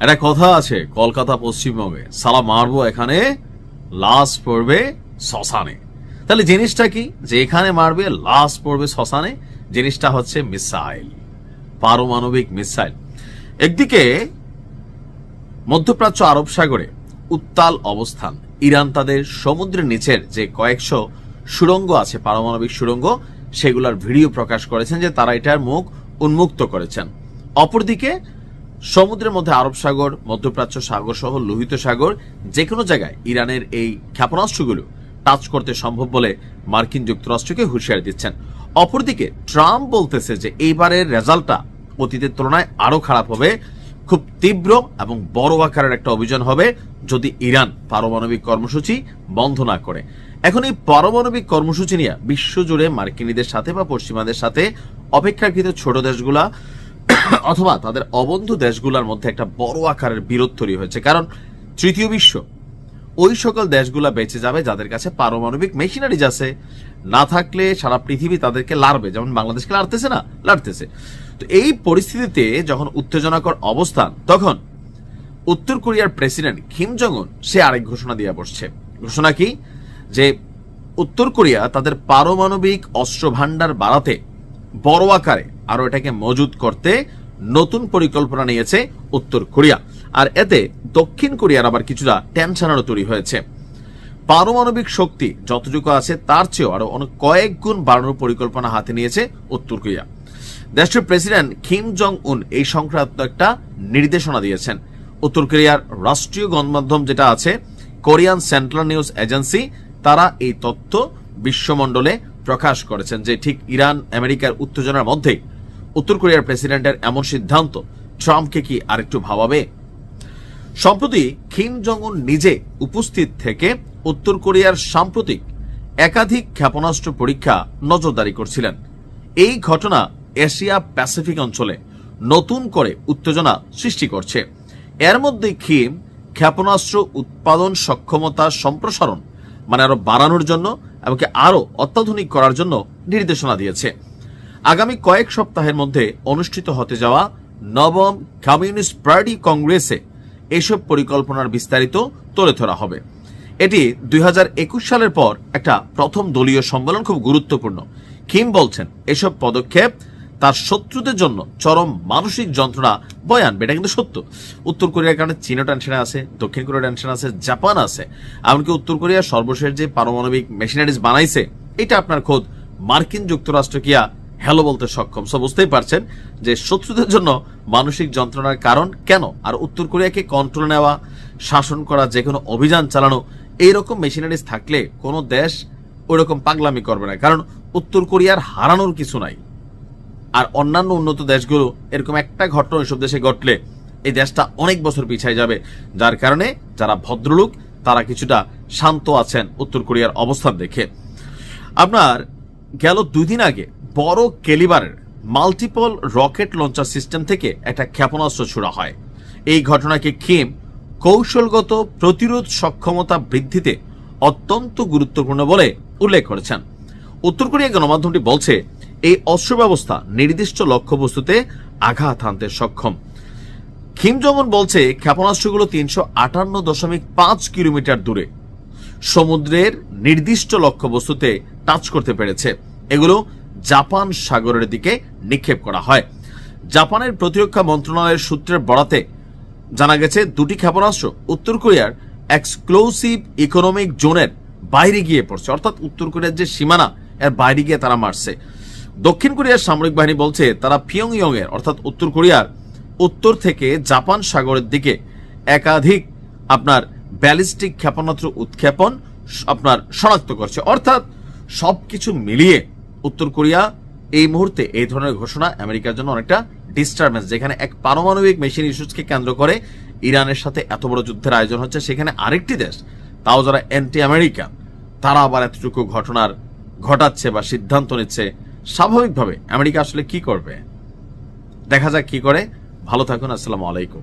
একটা কথা আছে কলকাতা পশ্চিমবঙ্গে, সালা মারবো এখানে, লাশ পড়বে শ্মশানে। তাহলে জিনিসটা কি, যে এখানে মারবে লাশ পড়বে শ্মশানে? জিনিসটা হচ্ছে মিসাইল, পারমাণবিক মিসাইল। একদিকে মধ্যপ্রাচ্য আরব সাগরে উত্তাল অবস্থান, ইরান তাদের সমুদ্রের নিচের যে কয়েকশো সুড়ঙ্গ আছে, পারমাণবিক সুড়ঙ্গ, সেগুলোর ভিডিও প্রকাশ করেছেন যে তারা এটার মুখ উন্মুক্ত করেছেন। অপরদিকে সমুদ্রের মধ্যে আরব সাগর, মধ্যপ্রাচ্য সাগর সহ লোহিত সাগর, যে কোনো জায়গায় ইরানের এই ক্ষেপণাস্ত্রগুলো টাচ করতে সম্ভব বলে মার্কিন যুক্তরাষ্ট্রকে হুঁশিয়ারি দিচ্ছেন। অপরদিকে ট্রাম্প বলতেছে যে এইবারের রেজাল্টটা অতীতের তুলনায় আরো খারাপ হবে, খুব তীব্র এবং বড় আকারের একটা অভিযান হবে যদি ইরান পারমাণবিক কর্মসূচি বন্ধ না করে। এখন এই পারমাণবিক কর্মসূচি নিয়ে বিশ্বজুড়ে মার্কিনীদের সাথে বা পশ্চিমাদের সাথে অপেক্ষাকৃত ছোট দেশগুলা অথবা তাদের অবন্ধু দেশগুলোর মধ্যে একটা বড় আকারের বিরোধ তৈরি হয়েছে। কারণ তৃতীয় বিশ্ব ওই সকল দেশগুলা বেঁচে যাবে যাদের কাছে পারমাণবিক মেশিনারিজ আছে, না থাকলে সারা পৃথিবী তাদেরকে লাড়বে, যেমন বাংলাদেশকে লাড়তেছে না, লাড়তেছে। তো এই পরিস্থিতিতে যখন উত্তেজনাকর অবস্থান, তখন উত্তর কোরিয়ার প্রেসিডেন্ট কিম জং উন সে আরেক ঘোষণা দিয়ে বসছে। ঘোষণা কি, যে উত্তর কোরিয়া তাদের পারমাণবিক অস্ত্র ভান্ডার বাড়াতে, বড় আকারে আরো এটাকে মজুত করতে নতুন পরিকল্পনা নিয়েছে উত্তর কোরিয়া। আর এতে দক্ষিণ কোরিয়ার আবার কিছুটা টেনশনেরও তৈরি হয়েছে। পারমাণবিক শক্তি যতটুকু আছে তার চেয়েও আরো অনেক কয়েক গুণ বাড়ানোর পরিকল্পনা হাতে নিয়েছে উত্তর কোরিয়া। দেশটির প্রেসিডেন্ট কিম জং উন এই সংক্রান্ত একটা নির্দেশনা দিয়েছেন। উত্তর কোরিয়ার রাষ্ট্রীয় গণমাধ্যম যেটা আছে, কোরিয়ান সেন্ট্রাল নিউজ এজেন্সি, তারা এই তথ্য বিশ্বমণ্ডলে প্রকাশ করেছেন যে ঠিক ইরান আমেরিকার উত্তেজনার মধ্যেই উত্তর কোরিয়ার প্রেসিডেন্টের এমন সিদ্ধান্ত ট্রাম্পকে কি আরেকটু ভাবাবে? সম্প্রতি কিম জং উন নিজে উপস্থিত থেকে উত্তর কোরিয়ার সাম্প্রতিক একাধিক ক্ষেপণাস্ত্র পরীক্ষা নজরদারি করছিলেন। এই ঘটনা এশিয়া প্যাসিফিক অঞ্চলে নতুন করে উত্তেজনা সৃষ্টি করছে। এর মধ্যে কিম ক্ষেপণাস্ত্র উৎপাদন সক্ষমতা সম্প্রসারণ মানে আরো বাড়ানোর জন্য এমনকি আরো অত্যাধুনিক করার জন্য নির্দেশনা দিয়েছে। আগামী কয়েক সপ্তাহের মধ্যে অনুষ্ঠিত হতে যাওয়া নবম কমিউনিস্ট পার্টি কংগ্রেসে এসব পরিকল্পনার বিস্তারিত তুলে ধরা হবে। এটি 2021 সালের পর একটা প্রথম দলীয় সম্মেলন, খুব গুরুত্বপূর্ণ। কিম বলছেন এসব পদক্ষেপ তার শত্রুদের জন্য চরম মানসিক যন্ত্রণা বয়ে আনবে। এটা কিন্তু সত্য। উত্তর কোরিয়ার কারণে চীনও টেনশনে আছে, দক্ষিণ কোরিয়া টেনশন আছে, জাপান আছে। এমনকি উত্তর কোরিয়ার সর্বশেষ যে পারমাণবিক মেশিনারিজ বানাইছে, এটা আপনার খোদ মার্কিন যুক্তরাষ্ট্র কিয়া হ্যালো বলতে সক্ষম। সো বুঝতেই পারছেন যে শত্রুদের জন্য মানসিক যন্ত্রণার কারণ কেন। আর উত্তর কোরিয়াকে কন্ট্রোল নেওয়া, শাসন করা, যে কোনো অভিযান চালানো, এইরকম মেশিনারিজ থাকলে কোনো দেশ ওইরকম পাগলামি করবে না। কারণ উত্তর কোরিয়ার হারানোর কিছু নাই। আর অন্যান্য উন্নত দেশগুলো এরকম একটা ঘটনা ওইসব দেশে ঘটলে এই দেশটা অনেক বছর পিছিয়ে যাবে। যার কারণে যারা ভদ্রলোক তারা কিছুটা শান্ত আছেন উত্তর কোরিয়ার অবস্থান দেখে। আপনার গেল 2 দিন আগে বড় ক্যালিবারের মাল্টিপল রকেট লঞ্চার সিস্টেম থেকে একটা ক্ষেপণাস্ত্র ছোড়া হয়। এই ঘটনাকে কিম কৌশলগত প্রতিরোধ সক্ষমতা বৃদ্ধিতে অত্যন্ত গুরুত্বপূর্ণ বলে উল্লেখ করেছেন। উত্তর কোরিয়া গণমাধ্যমটি বলছে এই অস্ত্র ব্যবস্থা নির্দিষ্ট লক্ষ্যবস্তুতে আঘাত হানতে সক্ষম। কিম জং উন বলছে ক্ষেপণাস্ত্রগুলো 358.5 কিলোমিটার দূরে সমুদ্রের নির্দিষ্ট লক্ষ্যবস্তুতে টাচ করতে পেরেছে। এগুলো জাপান সাগরের দিকে নিক্ষেপ করা হয়। জাপানের প্রতিরক্ষা মন্ত্রণালয়ের সূত্রের বরাতে জানা গেছে 2টি ক্ষেপণাস্ত্র উত্তর কোরিয়ার এক্সক্লুসিভ ইকোনমিক জোনের বাইরে গিয়ে পড়ছে, অর্থাৎ উত্তর কোরিয়ার যে সীমানা এর বাইরে গিয়ে তারা মারছে। দক্ষিণ কোরিয়ার সামরিক বাহিনী বলছে তারা পিয়ংইয়ং এর অর্থাৎ উত্তর কোরিয়ার উত্তর থেকে জাপান সাগরের দিকে একাধিক আপনার ব্যালিস্টিক ক্ষেপণাস্ত্র উৎক্ষেপণ আপনার শনাক্ত করছে। অর্থাৎ সবকিছু মিলিয়ে উত্তর কোরিয়া এই মুহূর্তে এই ধরনের ঘোষণা আমেরিকার জন্য অনেকটা ডিস্টারবেন্স। যেখানে এক পারমাণবিক মেশিন ইস্যুজকে কেন্দ্র করে ইরানের সাথে এত বড় যুদ্ধের আয়োজন হচ্ছে, সেখানে আরেকটি দেশ, তাও যারা অ্যান্টি আমেরিকান, তারা আবার এতটুকু ঘটনার ঘটাচ্ছে বা সিদ্ধান্ত নিচ্ছে। স্বাভাবিকভাবে আমেরিকা আসলে কি করবে, দেখা যাক কি করে। ভালো থাকুন। আসসালামু আলাইকুম।